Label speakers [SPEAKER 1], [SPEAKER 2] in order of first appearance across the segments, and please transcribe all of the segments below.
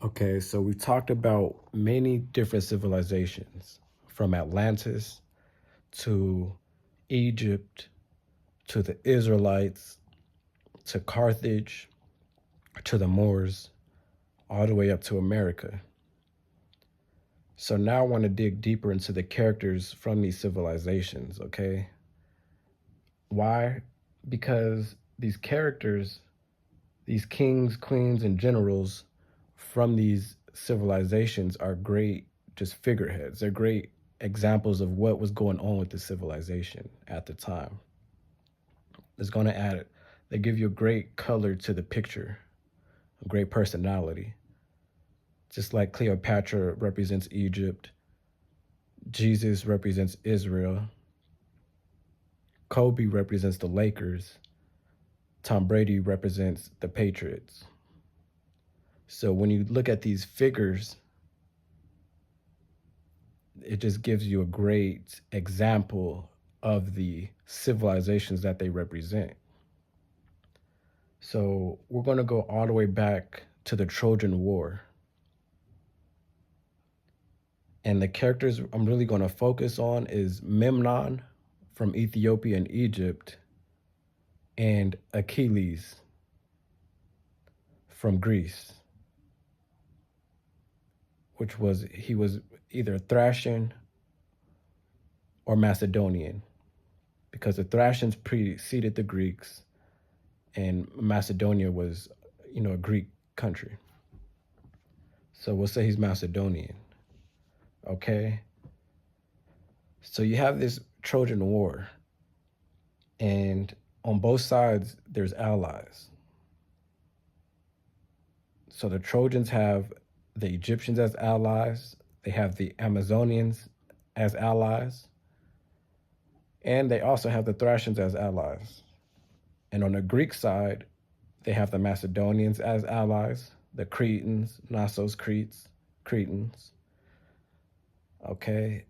[SPEAKER 1] Okay, so we talked about many different civilizations, from Atlantis to Egypt to the Israelites to Carthage to the Moors, all the way up to America. So now I want to dig deeper into the characters from these civilizations, okay? Why? Because these characters, these kings, queens, and generals from these civilizations are great just figureheads. They're great examples of what was going on with the civilization at the time. It's going to add, they give you a great color to the picture, a great personality. Just like Cleopatra represents Egypt, Jesus represents Israel, Kobe represents the Lakers, Tom Brady represents the Patriots. So when you look at these figures, it just gives you a great example of the civilizations that they represent. So we're going to go all the way back to the Trojan War. And the characters I'm really going to focus on is Memnon from Ethiopia and Egypt, and Achilles from Greece, he was either Thracian or Macedonian, because the Thracians preceded the Greeks, and Macedonia was, a Greek country. So we'll say he's Macedonian. Okay. So you have this Trojan War, and on both sides, there's allies. So the Trojans have the Egyptians as allies, they have the Amazonians as allies, and they also have the Thracians as allies. And on the Greek side, they have the Macedonians as allies, the Cretans, Knossos, Cretans. Okay.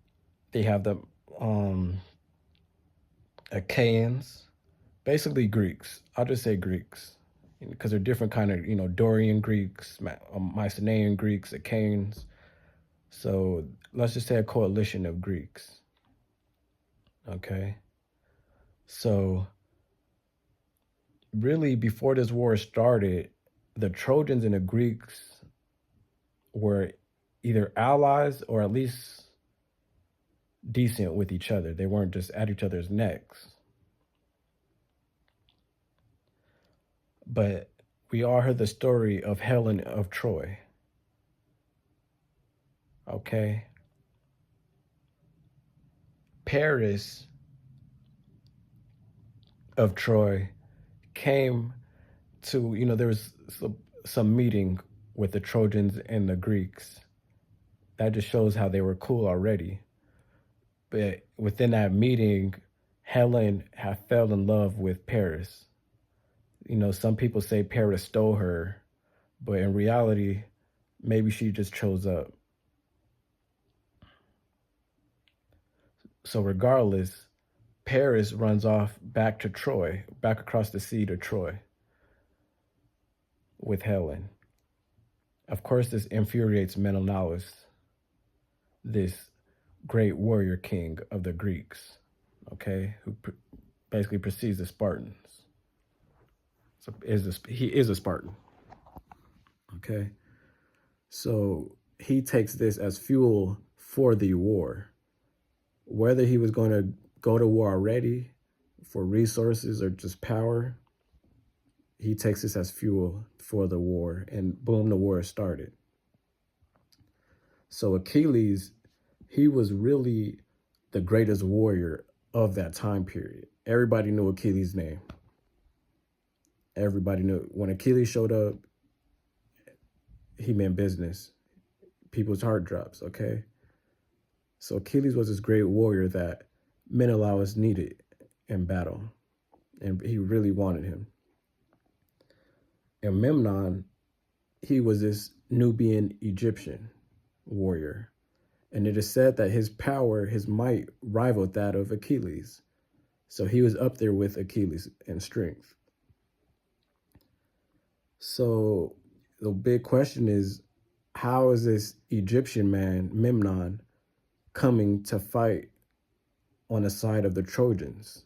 [SPEAKER 1] They have the Achaeans, basically Greeks. I'll just say Greeks, because they're different kind of, Dorian Greeks, Mycenaean Greeks, Achaeans. So let's just say a coalition of Greeks. Okay. So really, before this war started, the Trojans and the Greeks were either allies or at least decent with each other. They weren't just at each other's necks. But we all heard the story of Helen of Troy. Okay. Paris of Troy came to, there was some meeting with the Trojans and the Greeks. That just shows how they were cool already. But within that meeting, Helen had fell in love with Paris. Some people say Paris stole her, but in reality, maybe she just chose up. So regardless, Paris runs off back to Troy, back across the sea to Troy with Helen. Of course, this infuriates Menelaus, this great warrior king of the Greeks, okay, who basically precedes the Spartans. So he is a Spartan, okay? So he takes this as fuel for the war. Whether he was going to go to war already for resources or just power, he takes this as fuel for the war, and boom, the war started. So Achilles, he was really the greatest warrior of that time period. Everybody knew Achilles' name. Everybody knew when Achilles showed up, he meant business. People's heart drops, okay? So Achilles was this great warrior that Menelaus needed in battle, and he really wanted him. And Memnon, he was this Nubian Egyptian warrior. And it is said that his power, his might, rivaled that of Achilles. So he was up there with Achilles in strength. So the big question is, how is this Egyptian man, Memnon, coming to fight on the side of the Trojans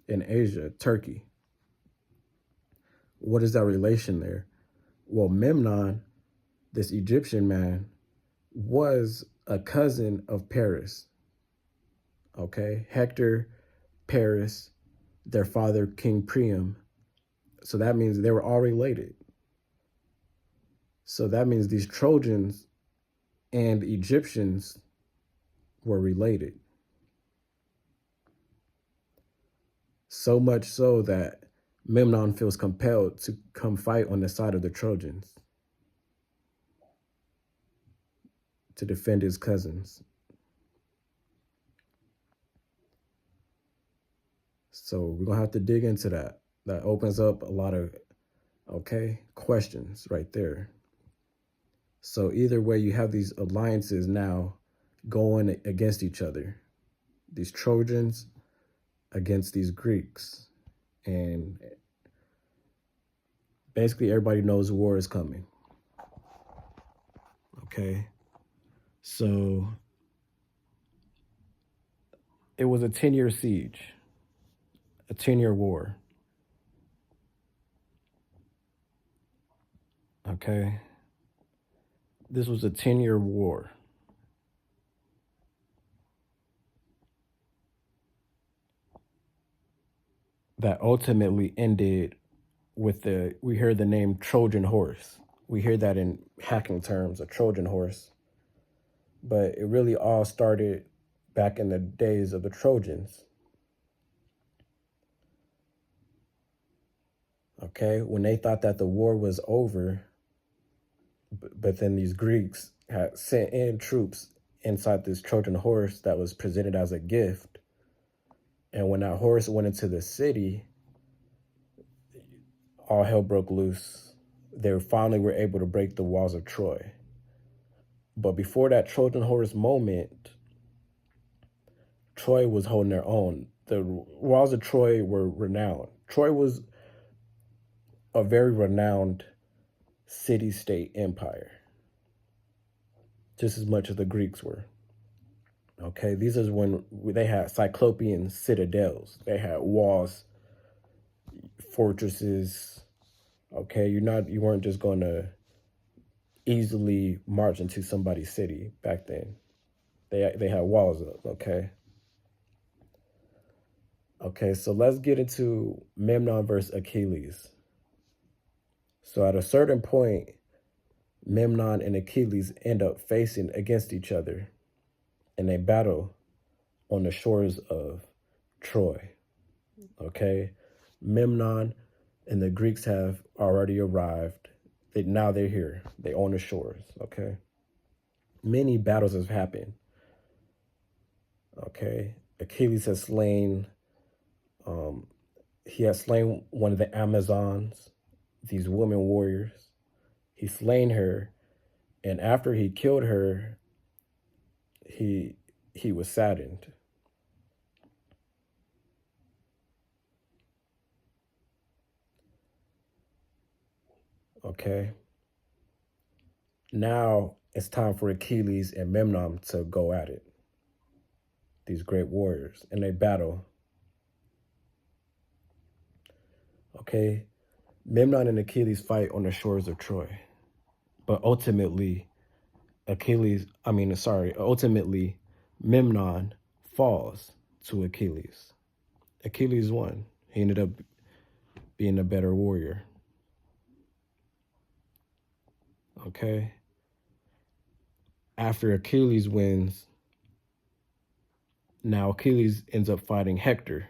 [SPEAKER 1] in Asia, Turkey? What is that relation there? Well, Memnon, this Egyptian man, was a cousin of Paris. Okay, Hector, Paris, their father, King Priam. So that means they were all related. So that means these Trojans and Egyptians were related. So much so that Memnon feels compelled to come fight on the side of the Trojans to defend his cousins. So we're going to have to dig into that. That opens up a lot of, questions right there. So either way, you have these alliances now going against each other. These Trojans against these Greeks. And basically everybody knows war is coming. Okay. So it was a 10-year siege, a 10-year war. Okay. This was a 10-year war. That ultimately ended with we hear the name Trojan horse. We hear that in hacking terms, a Trojan horse. But it really all started back in the days of the Trojans. Okay, when they thought that the war was over, but then these Greeks had sent in troops inside this Trojan horse that was presented as a gift. And when that horse went into the city, all hell broke loose. They finally were able to break the walls of Troy. But before that Trojan horse moment, Troy was holding their own. The walls of Troy were renowned. Troy was a very renowned city-state empire, just as much as the Greeks were. Okay, these is when they had cyclopean citadels. They had walls, fortresses. Okay, you weren't just going to easily march into somebody's city back then. They had walls up. Okay, so let's get into Memnon versus Achilles. So at a certain point, Memnon and Achilles end up facing against each other in a battle on the shores of Troy. Okay, Memnon and the Greeks have already arrived. Now they're here. They own the shores. Okay, many battles have happened. Okay, Achilles has slain. He has slain one of the Amazons, these women warriors. He slain her, and after he killed her, he was saddened. Okay. Now it's time for Achilles and Memnon to go at it. These great warriors, and they battle. Okay. Memnon and Achilles fight on the shores of Troy. But ultimately, Memnon falls to Achilles. Achilles won. He ended up being a better warrior. Okay. After Achilles wins, now Achilles ends up fighting Hector,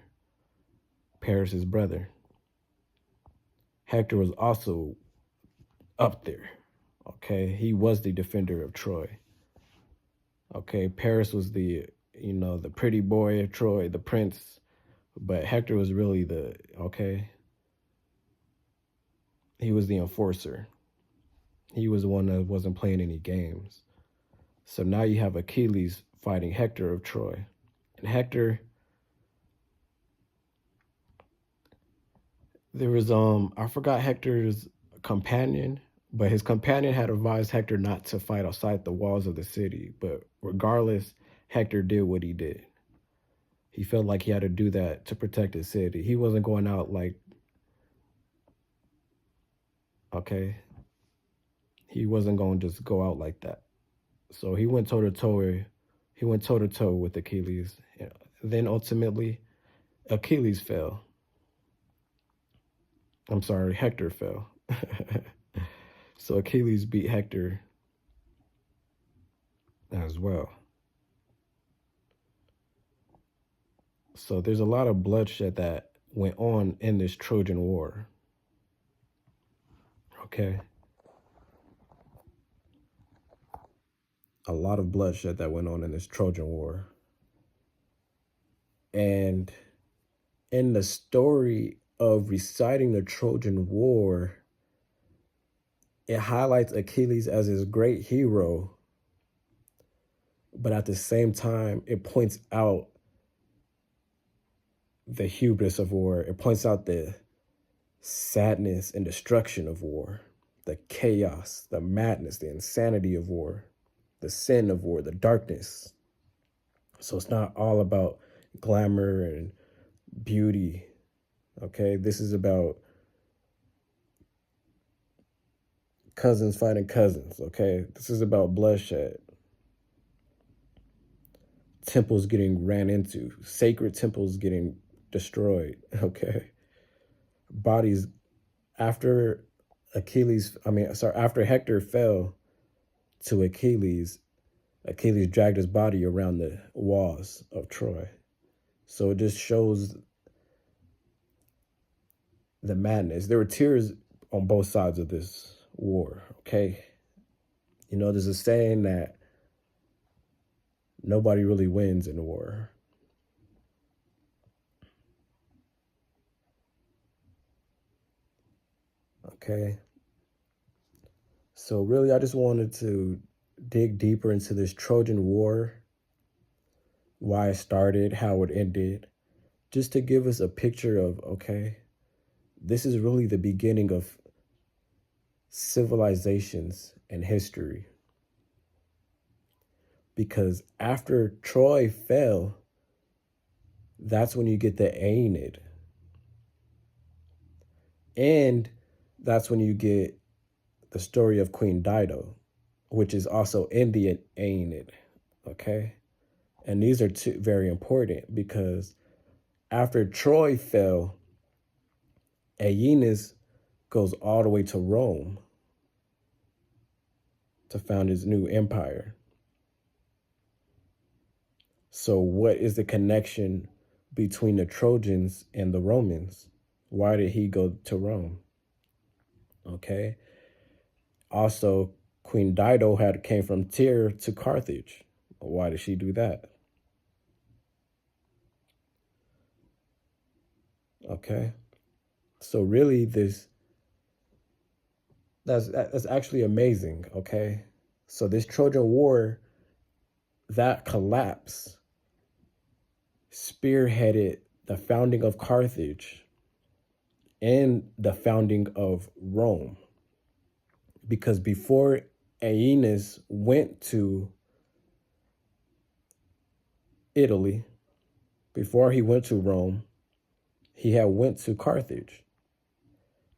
[SPEAKER 1] Paris's brother. Hector was also up there. Okay, he was the defender of Troy. Okay, Paris was the pretty boy of Troy, the prince, but Hector was really he was the enforcer. He was the one that wasn't playing any games. So now you have Achilles fighting Hector of Troy. And Hector, there was I forgot Hector's companion, But his companion had advised Hector not to fight outside the walls of the city. But regardless, Hector did what he did. He felt like he had to do that to protect his city. He wasn't going out like, okay, he wasn't going to just go out like that. So he went toe to toe. He went toe to toe with Achilles. Then ultimately, Achilles fell. I'm sorry, Hector fell. So Achilles beat Hector as well. So there's a lot of bloodshed that went on in this Trojan War. Okay. A lot of bloodshed that went on in this Trojan War. And in the story of reciting the Trojan War, it highlights Achilles as this great hero, but at the same time, it points out the hubris of war. It points out the sadness and destruction of war, the chaos, the madness, the insanity of war, the sin of war, the darkness. So it's not all about glamour and beauty, okay? This is about cousins fighting cousins, okay? This is about bloodshed. Temples getting ran into, sacred temples getting destroyed, okay? Bodies after after Hector fell to Achilles, Achilles dragged his body around the walls of Troy. So it just shows the madness. There were tears on both sides of this war, okay? You know, there's a saying that nobody really wins in war. Okay? So really, I just wanted to dig deeper into this Trojan War, why it started, how it ended, just to give us a picture of, okay, this is really the beginning of civilizations and history. Because after Troy fell, that's when you get the Aeneid. And that's when you get the story of Queen Dido, which is also in the Aeneid, okay? And these are two very important because after Troy fell, Aeneas goes all the way to Rome to found his new empire. So what is the connection between the Trojans and the Romans? Why did he go to Rome? Okay. Also, Queen Dido came from Tyre to Carthage. Why did she do that? Okay. So really that's actually amazing, okay? So this Trojan War, that collapse spearheaded the founding of Carthage and the founding of Rome. Because before Aeneas went to Italy, before he went to Rome, he had went to Carthage.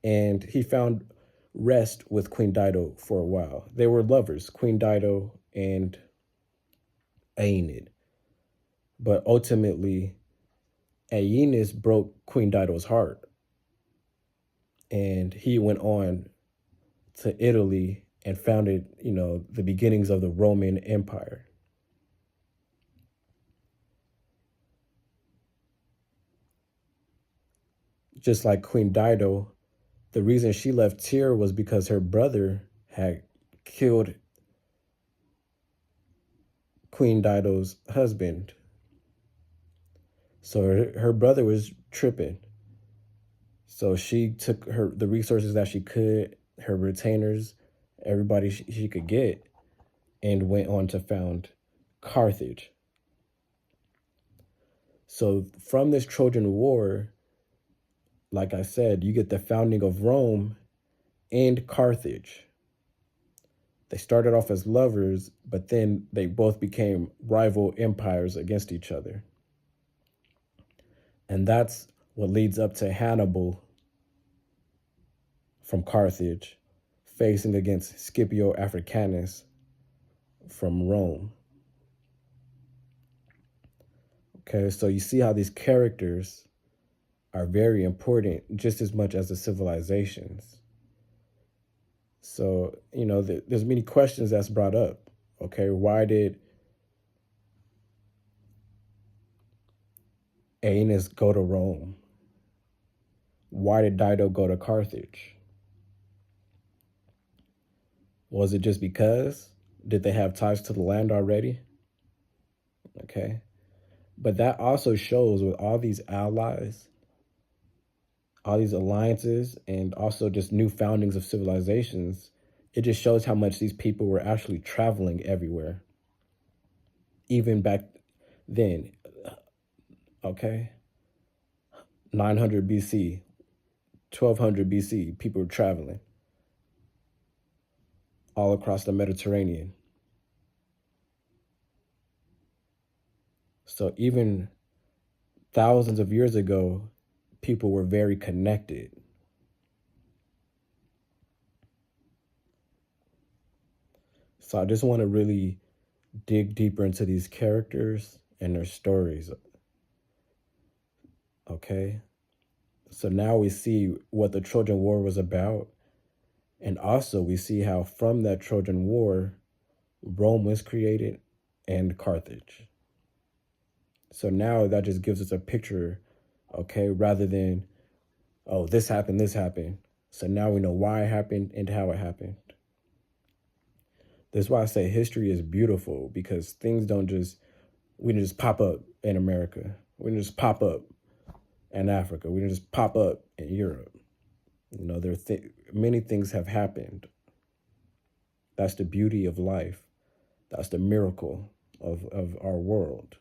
[SPEAKER 1] And he found rest with Queen Dido for a while. They were lovers, Queen Dido and Aeneid. But ultimately, Aeneas broke Queen Dido's heart. And he went on to Italy and founded, the beginnings of the Roman Empire. Just like Queen Dido, the reason she left Tyre was because her brother had killed Queen Dido's husband. So her brother was tripping. So she took the resources that she could, her retainers, everybody she could get, and went on to found Carthage. So from this Trojan War, like I said, you get the founding of Rome and Carthage. They started off as lovers, but then they both became rival empires against each other. And that's what leads up to Hannibal from Carthage facing against Scipio Africanus from Rome. Okay, so you see how these characters are very important just as much as the civilizations. So, there's many questions that's brought up. Okay, why did Aeneas go to Rome? Why did Dido go to Carthage? Was it just because? Did they have ties to the land already? Okay. But that also shows with all these allies, all these alliances, and also just new foundings of civilizations, it just shows how much these people were actually traveling everywhere. Even back then, okay? 900 BC, 1200 BC, people were traveling all across the Mediterranean. So even thousands of years ago, people were very connected. So I just want to really dig deeper into these characters and their stories. Okay? So now we see what the Trojan War was about. And also we see how from that Trojan War, Rome was created and Carthage. So now that just gives us a picture, okay, rather than, oh, this happened, this happened. So now we know why it happened and how it happened. That's why I say history is beautiful, because things we didn't just pop up in America. We didn't just pop up in Africa. We didn't just pop up in Europe. Many things have happened. That's the beauty of life. That's the miracle of our world.